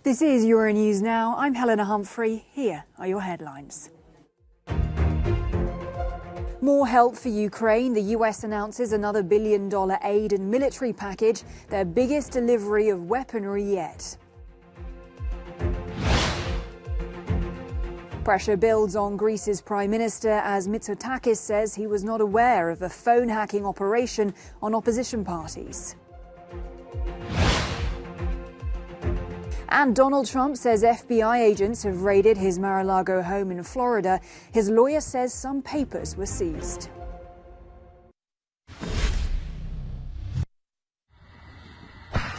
This is Euronews Now. I'm Helena Humphrey. Here are your headlines. More help for Ukraine. The US announces another $1 billion aid and military package, their biggest delivery of weaponry yet. Pressure builds on Greece's Prime Minister as Mitsotakis says he was not aware of a phone hacking operation on opposition parties. And Donald Trump says FBI agents have raided his Mar-a-Lago home in Florida. His lawyer says some papers were seized.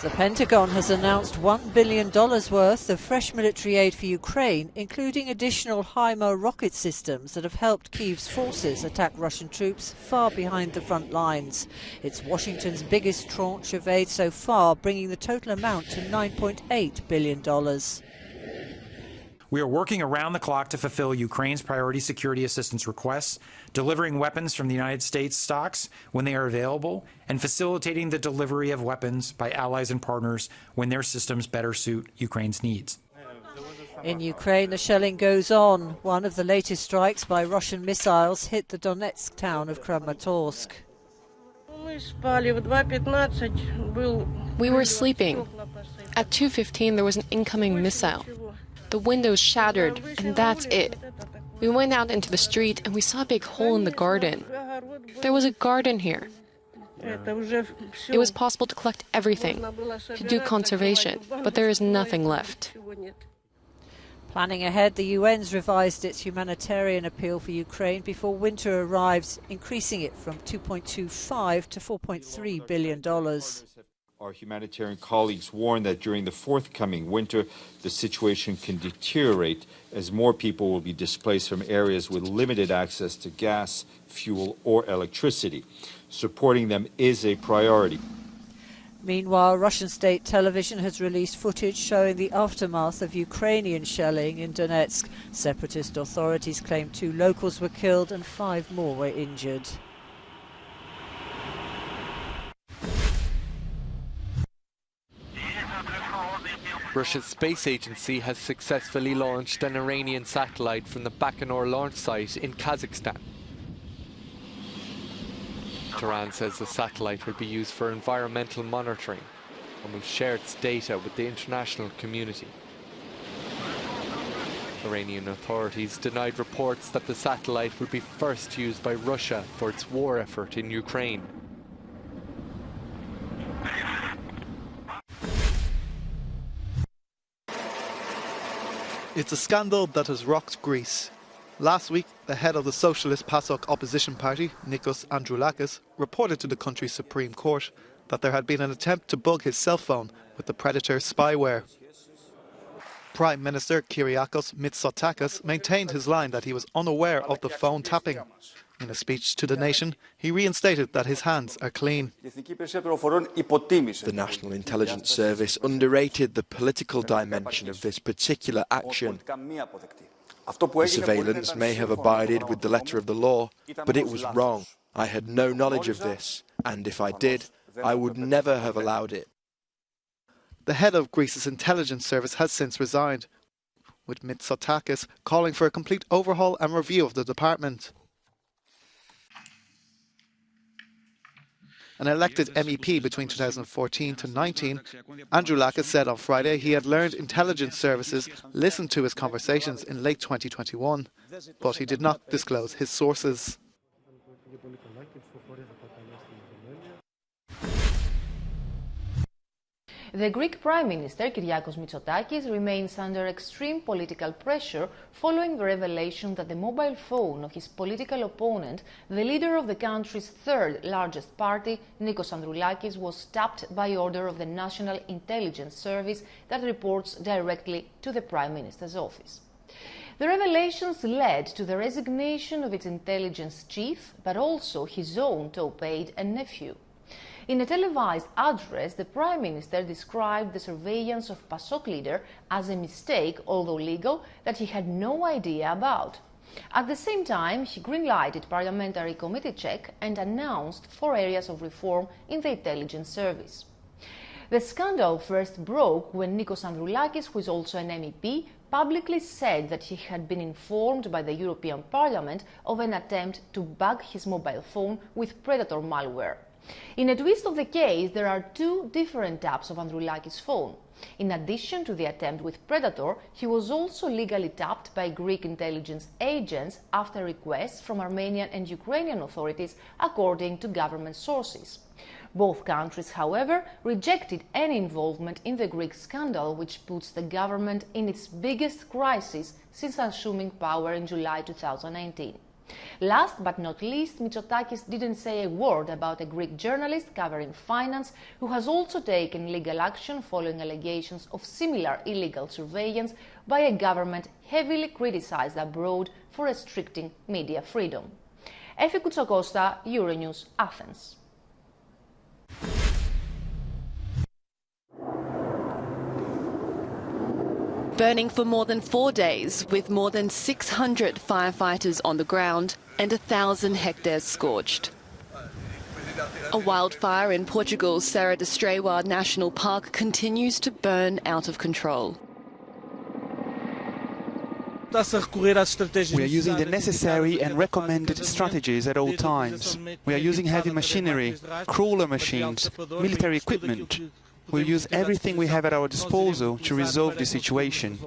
The Pentagon has announced $1 billion worth of fresh military aid for Ukraine, including additional HIMARS rocket systems that have helped Kyiv's forces attack Russian troops far behind the front lines. It's Washington's biggest tranche of aid so far, bringing the total amount to $9.8 billion. We are working around the clock to fulfill Ukraine's priority security assistance requests, delivering weapons from the United States stocks when they are available, and facilitating the delivery of weapons by allies and partners when their systems better suit Ukraine's needs. In Ukraine, the shelling goes on. One of the latest strikes by Russian missiles hit the Donetsk town of Kramatorsk. We were sleeping. At 2:15, there was an incoming missile. The windows shattered, and that's it. We went out into the street and we saw a big hole in the garden. There was a garden here. It was possible to collect everything, to do conservation, but there is nothing left. Planning ahead, the UN's revised its humanitarian appeal for Ukraine before winter arrives, increasing it from $2.25 to $4.3 billion. Our humanitarian colleagues warn that during the forthcoming winter, the situation can deteriorate as more people will be displaced from areas with limited access to gas, fuel, or electricity. Supporting them is a priority. Meanwhile, Russian state television has released footage showing the aftermath of Ukrainian shelling in Donetsk. Separatist authorities claim 2 locals were killed and 5 more were injured. Russia's space agency has successfully launched an Iranian satellite from the Baikonur launch site in Kazakhstan. Tehran says the satellite will be used for environmental monitoring and will share its data with the international community. Iranian authorities denied reports that the satellite will be first used by Russia for its war effort in Ukraine. It's a scandal that has rocked Greece. Last week, the head of the socialist PASOK opposition party, Nikos Androulakis, reported to the country's Supreme Court that there had been an attempt to bug his cell phone with the predator spyware. Prime Minister Kyriakos Mitsotakis maintained his line that he was unaware of the phone tapping. In a speech to the nation, he reinstated that his hands are clean. The National Intelligence Service underrated the political dimension of this particular action. The surveillance may have abided with the letter of the law, but it was wrong. I had no knowledge of this, and if I did, I would never have allowed it. The head of Greece's intelligence service has since resigned, with Mitsotakis calling for a complete overhaul and review of the department. An elected MEP between 2014 to 19, Androulakis said on Friday he had learned intelligence services listened to his conversations in late 2021, but he did not disclose his sources. The Greek Prime Minister Kyriakos Mitsotakis remains under extreme political pressure following the revelation that the mobile phone of his political opponent, the leader of the country's third largest party, Nikos Androulakis, was tapped by order of the National Intelligence Service that reports directly to the Prime Minister's office. The revelations led to the resignation of its intelligence chief, but also his own top aide and nephew. In a televised address, the Prime Minister described the surveillance of PASOK leader as a mistake, although legal, that he had no idea about. At the same time, he green-lighted parliamentary committee check and announced 4 areas of reform in the intelligence service. The scandal first broke when Nikos Androulakis, who is also an MEP, publicly said that he had been informed by the European Parliament of an attempt to bug his mobile phone with Predator malware. In a twist of the case, there are two different taps of Androulakis' phone. In addition to the attempt with Predator, he was also legally tapped by Greek intelligence agents after requests from Armenian and Ukrainian authorities, according to government sources. Both countries, however, rejected any involvement in the Greek scandal, which puts the government in its biggest crisis since assuming power in July 2019. Last but not least, Mitsotakis didn't say a word about a Greek journalist covering finance who has also taken legal action following allegations of similar illegal surveillance by a government heavily criticized abroad for restricting media freedom. Efi Koutsokosta, Euronews, Athens. Burning for more than 4 days, with more than 600 firefighters on the ground and 1,000 hectares scorched. A wildfire in Portugal's Serra da Estreua National Park continues to burn out of control. We are using the necessary and recommended strategies at all times. We are using heavy machinery, crawler machines, military equipment. We'll use everything we have at our disposal to resolve the situation.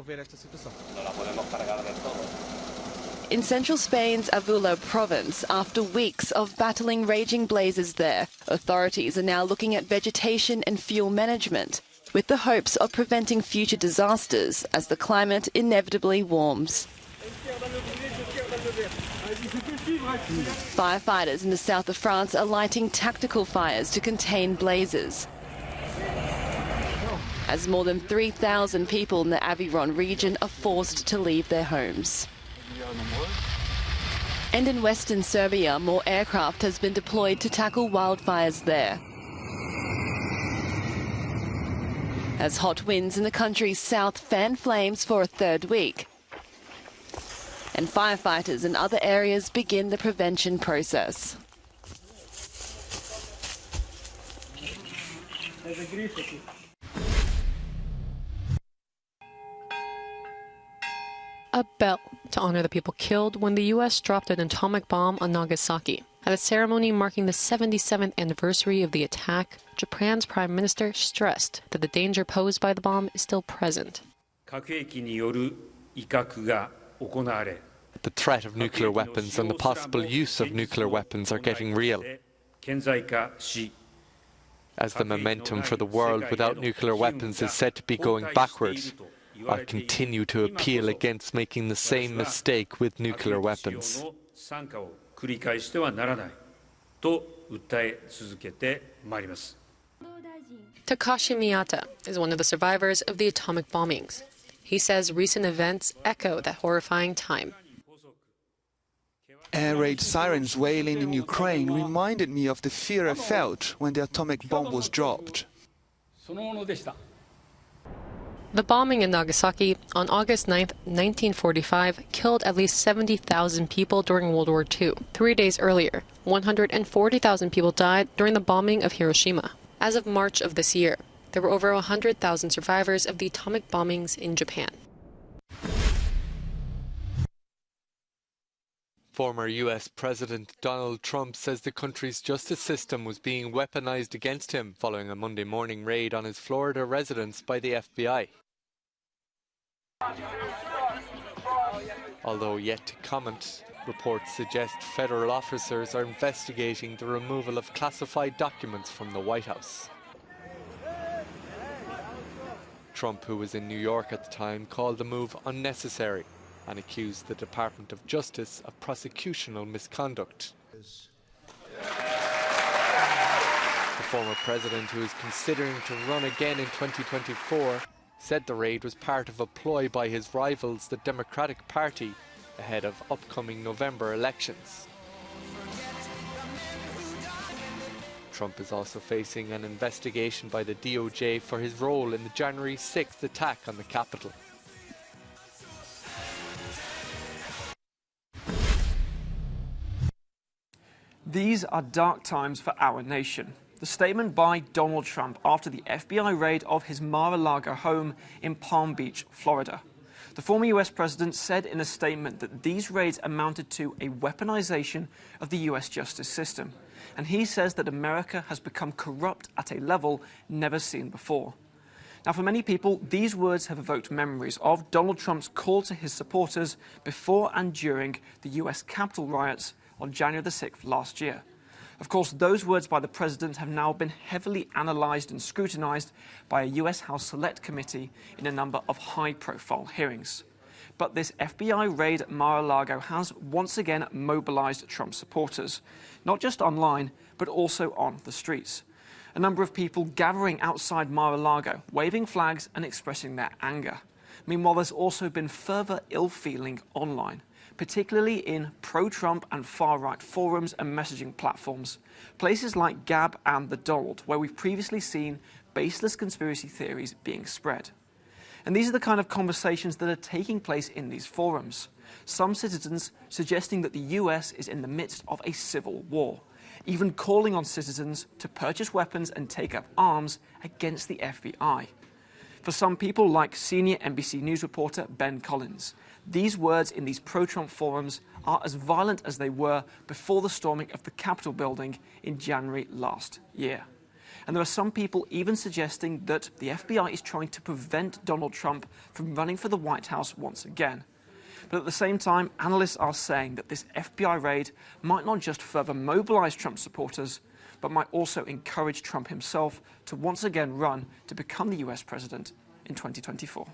In central Spain's Avila province, after weeks of battling raging blazes there, authorities are now looking at vegetation and fuel management, with the hopes of preventing future disasters as the climate inevitably warms. Firefighters in the south of France are lighting tactical fires to contain blazes, as more than 3,000 people in the Aveyron region are forced to leave their homes. And in western Serbia, more aircraft has been deployed to tackle wildfires there, as hot winds in the country's south fan flames for a third week, and firefighters in other areas begin the prevention process. A bell to honor the people killed when the U.S. dropped an atomic bomb on Nagasaki. At a ceremony marking the 77th anniversary of the attack, Japan's Prime Minister stressed that the danger posed by the bomb is still present. The threat of nuclear weapons and the possible use of nuclear weapons are getting real, as the momentum for the world without nuclear weapons is said to be going backwards. I continue to appeal against making the same mistake with nuclear weapons. Takashi Miyata is one of the survivors of the atomic bombings. He says recent events echo that horrifying time. Air raid sirens wailing in Ukraine reminded me of the fear I felt when the atomic bomb was dropped. The bombing in Nagasaki on August 9, 1945, killed at least 70,000 people during World War II. 3 days earlier, 140,000 people died during the bombing of Hiroshima. As of March of this year, there were over 100,000 survivors of the atomic bombings in Japan. Former US President Donald Trump says the country's justice system was being weaponized against him following a Monday morning raid on his Florida residence by the FBI. Although yet to comment, reports suggest federal officers are investigating the removal of classified documents from the White House. Trump, who was in New York at the time, called the move unnecessary and accused the Department of Justice of prosecutorial misconduct. The former president, who is considering to run again in 2024, said the raid was part of a ploy by his rivals, the Democratic Party, ahead of upcoming November elections. Trump is also facing an investigation by the DOJ for his role in the January 6th attack on the Capitol. These are dark times for our nation. The statement by Donald Trump after the FBI raid of his Mar-a-Lago home in Palm Beach, Florida. The former US president said in a statement that these raids amounted to a weaponization of the US justice system. And he says that America has become corrupt at a level never seen before. Now, for many people, these words have evoked memories of Donald Trump's call to his supporters before and during the US Capitol riots on January the 6th last year. Of course, those words by the president have now been heavily analysed and scrutinised by a US House Select Committee in a number of high-profile hearings. But this FBI raid at Mar-a-Lago has once again mobilised Trump supporters, not just online, but also on the streets. A number of people gathering outside Mar-a-Lago, waving flags and expressing their anger. Meanwhile, there's also been further ill-feeling online, particularly in pro-Trump and far-right forums and messaging platforms, places like Gab and The Donald, where we've previously seen baseless conspiracy theories being spread. And these are the kind of conversations that are taking place in these forums. Some citizens suggesting that the US is in the midst of a civil war, even calling on citizens to purchase weapons and take up arms against the FBI. For some people, like senior NBC News reporter Ben Collins, these words in these pro-Trump forums are as violent as they were before the storming of the Capitol building in January last year. And there are some people even suggesting that the FBI is trying to prevent Donald Trump from running for the White House once again. But at the same time, analysts are saying that this FBI raid might not just further mobilize Trump supporters, but might also encourage Trump himself to once again run to become the US president in 2024.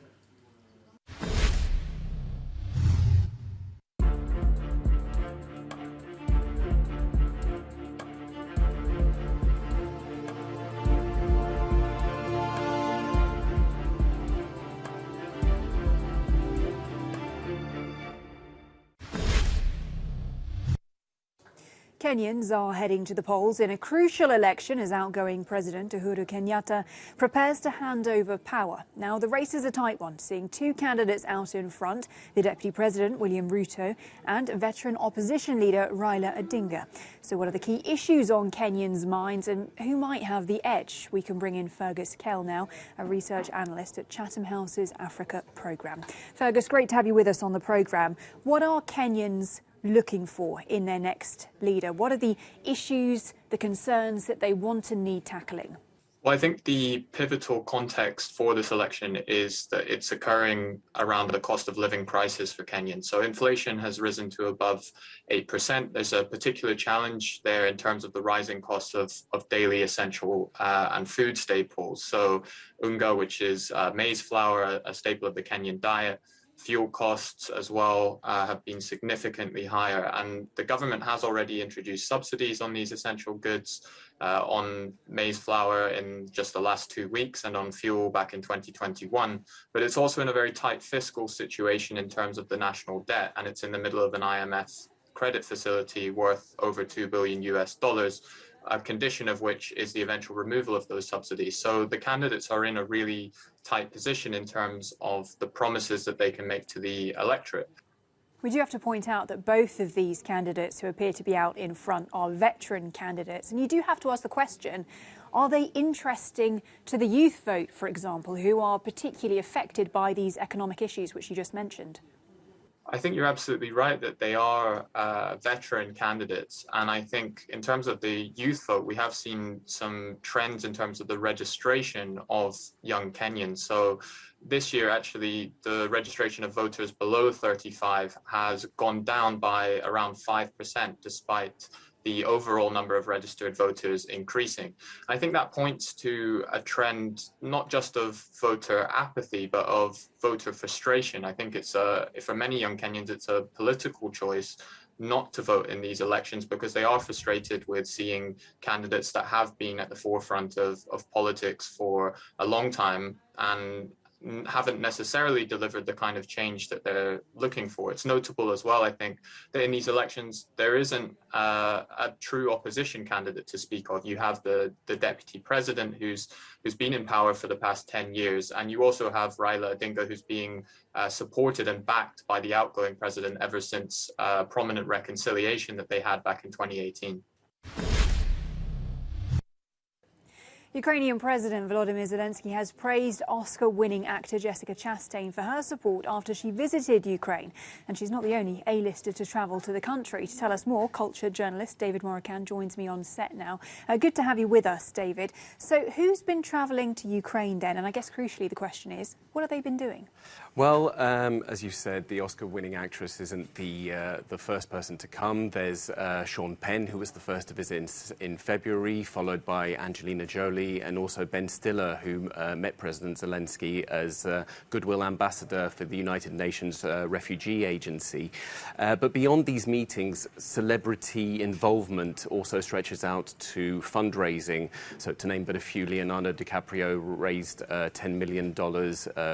Kenyans are heading to the polls in a crucial election as outgoing President Uhuru Kenyatta prepares to hand over power. Now, the race is a tight one, seeing two candidates out in front, the Deputy President, William Ruto, and veteran opposition leader Raila Odinga. So what are the key issues on Kenyans' minds and who might have the edge? We can bring in Fergus Kell now, a research analyst at Chatham House's Africa programme. Fergus, great to have you with us on the programme. What are Kenyans looking for in their next leader? What are the issues, the concerns that they want and need tackling? Well, I think the pivotal context for this election is that it's occurring around the cost of living crisis for Kenyans. So inflation has risen to above 8%. There's a particular challenge there in terms of the rising costs of daily essential and food staples. So unga, which is maize flour, a staple of the Kenyan diet. Fuel costs as well have been significantly higher, and the government has already introduced subsidies on these essential goods, on maize flour in just the last 2 weeks and on fuel back in 2021. But it's also in a very tight fiscal situation in terms of the national debt, and it's in the middle of an IMF credit facility worth over $2 billion US, a condition of which is the eventual removal of those subsidies. So the candidates are in a really tight position in terms of the promises that they can make to the electorate. We do have to point out that both of these candidates who appear to be out in front are veteran candidates. And you do have to ask the question, are they interesting to the youth vote, for example, who are particularly affected by these economic issues which you just mentioned? I think you're absolutely right that they are veteran candidates. And I think in terms of the youth vote, we have seen some trends in terms of the registration of young Kenyans. So this year, actually, the registration of voters below 35 has gone down by around 5%, despite the overall number of registered voters increasing. I think that points to a trend not just of voter apathy, but of voter frustration. I think it's for many young Kenyans, it's a political choice not to vote in these elections because they are frustrated with seeing candidates that have been at the forefront of politics for a long time and haven't necessarily delivered the kind of change that they're looking for. It's notable as well, I think, that in these elections, there isn't a true opposition candidate to speak of. You have the deputy president who's been in power for the past 10 years, and you also have Raila Odinga who's being supported and backed by the outgoing president ever since prominent reconciliation that they had back in 2018. Ukrainian President Volodymyr Zelensky has praised Oscar-winning actor Jessica Chastain for her support after she visited Ukraine. And she's not the only A-lister to travel to the country. To tell us more, culture journalist David Morrican joins me on set now. Good to have you with us, David. So who's been travelling to Ukraine then? And I guess crucially the question is, what have they been doing? Well, as you said, the Oscar-winning actress isn't the first person to come. There's Sean Penn, who was the first to visit in February, followed by Angelina Jolie, and also Ben Stiller, who met President Zelensky as Goodwill Ambassador for the United Nations Refugee Agency. But beyond these meetings, celebrity involvement also stretches out to fundraising. So to name but a few, Leonardo DiCaprio raised $10 million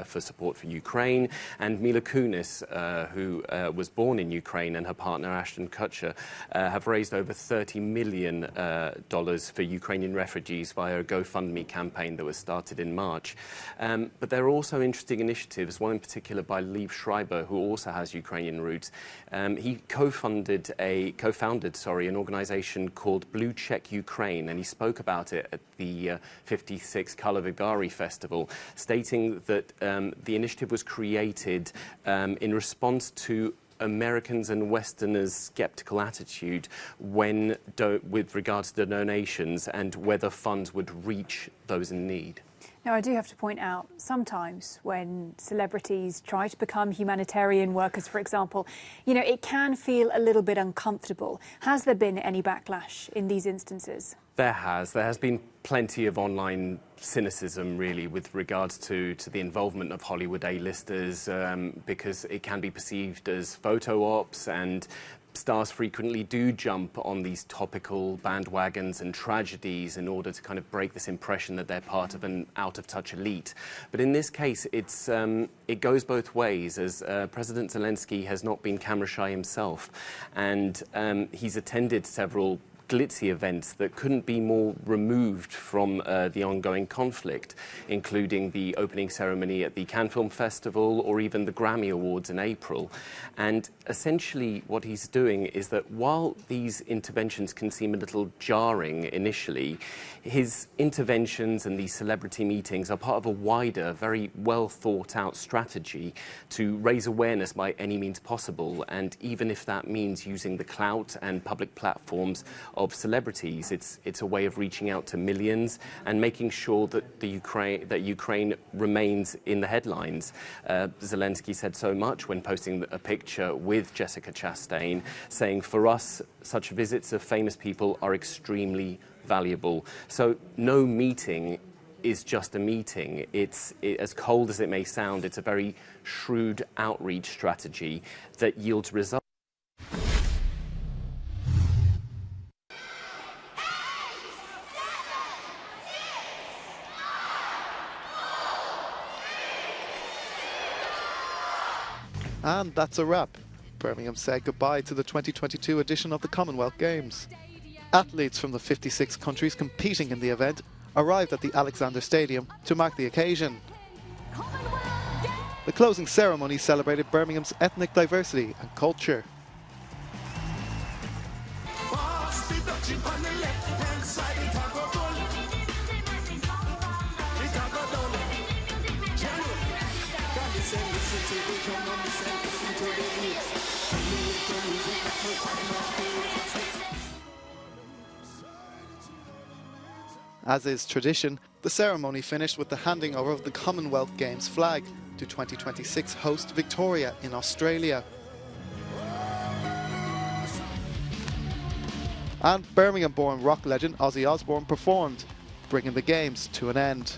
for support for Ukraine, and Mila Kunis, who was born in Ukraine, and her partner Ashton Kutcher have raised over $30 million for Ukrainian refugees via a GoFundMe campaign that was started in March. But there are also interesting initiatives, one in particular by Liev Schreiber, who also has Ukrainian roots. He co-founded an organization called Blue Check Ukraine, and he spoke about it at the 56th Karlovy Festival, stating that the initiative was created in response to Americans and Westerners' sceptical attitude with regards to donations and whether funds would reach those in need. Now, I do have to point out, sometimes when celebrities try to become humanitarian workers, for example, it can feel a little bit uncomfortable. Has there been any backlash in these instances? There has been plenty of online cynicism, really, with regards to the involvement of Hollywood A-listers, because it can be perceived as photo ops, and stars frequently do jump on these topical bandwagons and tragedies in order to kind of break this impression that they're part of an out-of-touch elite. But in this case, it goes both ways, as President Zelensky has not been camera shy himself, and he's attended several glitzy events that couldn't be more removed from the ongoing conflict, including the opening ceremony at the Cannes Film Festival or even the Grammy Awards in April. And essentially what he's doing is that while these interventions can seem a little jarring initially, his interventions and these celebrity meetings are part of a wider, very well thought out strategy to raise awareness by any means possible. And even if that means using the clout and public platforms of celebrities, it's a way of reaching out to millions and making sure that Ukraine remains in the headlines. Zelensky said so much when posting a picture with Jessica Chastain, saying, "For us, such visits of famous people are extremely valuable." So no meeting is just a meeting. As cold as it may sound, it's a very shrewd outreach strategy that yields results. And that's a wrap. Birmingham said goodbye to the 2022 edition of the Commonwealth Games. Athletes from the 56 countries competing in the event arrived at the Alexander Stadium to mark the occasion. The closing ceremony celebrated Birmingham's ethnic diversity and culture. As is tradition, the ceremony finished with the handing over of the Commonwealth Games flag to 2026 host Victoria in Australia. And Birmingham-born rock legend Ozzy Osbourne performed, bringing the Games to an end.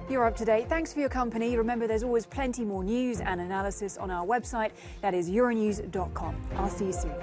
You're up to date. Thanks for your company. Remember, there's always plenty more news and analysis on our website. That is euronews.com. I'll see you soon.